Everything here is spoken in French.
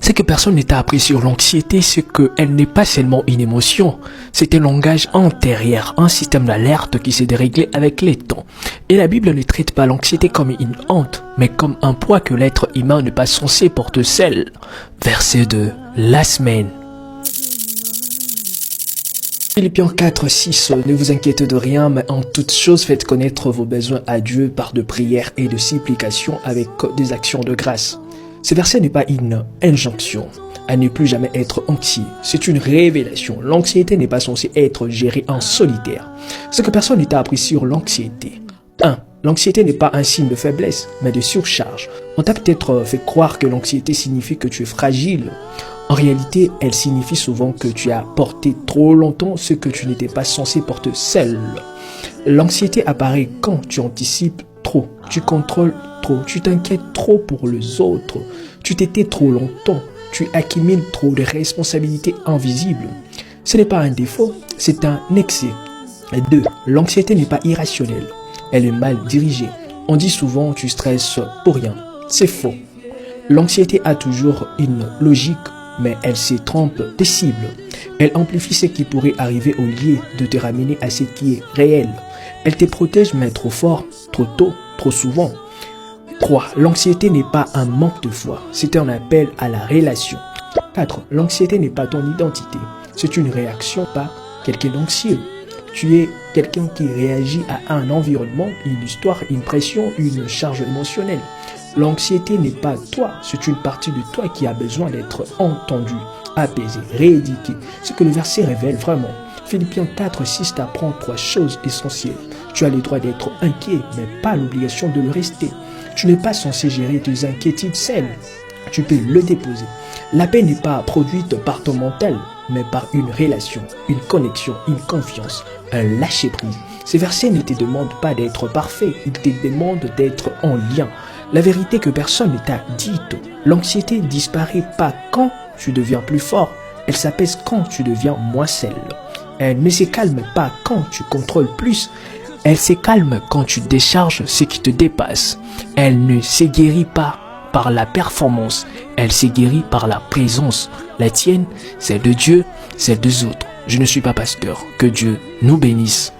Ce que personne ne t'a appris sur l'anxiété, c'est qu'elle n'est pas seulement une émotion, c'est un langage intérieur, un système d'alerte qui s'est déréglé avec les temps. Et la Bible ne traite pas l'anxiété comme une honte, mais comme un poids que l'être humain n'est pas censé porter seul. Verset 2, la semaine. Philippiens 4, 6, ne vous inquiétez de rien, mais en toute chose faites connaître vos besoins à Dieu par de prières et de supplications avec des actions de grâce. Ce verset n'est pas une injonction à ne plus jamais être anxieux. C'est une révélation. L'anxiété n'est pas censée être gérée en solitaire. Ce que personne ne t'a appris sur l'anxiété. 1. L'anxiété n'est pas un signe de faiblesse, mais de surcharge. On t'a peut-être fait croire que l'anxiété signifie que tu es fragile. En réalité, elle signifie souvent que tu as porté trop longtemps ce que tu n'étais pas censé porter seul. L'anxiété apparaît quand tu anticipes trop, tu contrôles trop, tu t'inquiètes trop pour les autres, tu t'étais trop longtemps, tu accumules trop de responsabilités invisibles. Ce n'est pas un défaut, c'est un excès. 2. L'anxiété n'est pas irrationnelle, elle est mal dirigée. On dit souvent tu stresses pour rien, c'est faux. L'anxiété a toujours une logique, mais elle se trompe de cible. Elle amplifie ce qui pourrait arriver au lieu de te ramener à ce qui est réel. Elle te protège mais trop fort, trop tôt, trop souvent. 3. L'anxiété n'est pas un manque de foi, c'est un appel à la relation. 4. L'anxiété n'est pas ton identité, c'est une réaction par quelqu'un d'anxieux. Tu es quelqu'un qui réagit à un environnement, une histoire, une pression, une charge émotionnelle. L'anxiété n'est pas toi, c'est une partie de toi qui a besoin d'être entendue, apaisée, rééduquée. Ce que le verset révèle vraiment. Philippiens 4, 6 t'apprend 3 choses essentielles. Tu as le droit d'être inquiet, mais pas l'obligation de le rester. Tu n'es pas censé gérer tes inquiétudes seul. Tu peux le déposer. La paix n'est pas produite par ton mental, mais par une relation, une connexion, une confiance, un lâcher-prise. Ces versets ne te demandent pas d'être parfait, ils te demandent d'être en lien. La vérité que personne ne t'a dite. L'anxiété disparaît pas quand tu deviens plus fort, elle s'apaise quand tu deviens moins seul. Elle ne se calme pas quand tu contrôles plus, elle se calme quand tu décharges ce qui te dépasse. Elle ne se guérit pas par la performance, elle se guérit par la présence. La tienne, celle de Dieu, celle des autres. Je ne suis pas pasteur. Que Dieu nous bénisse.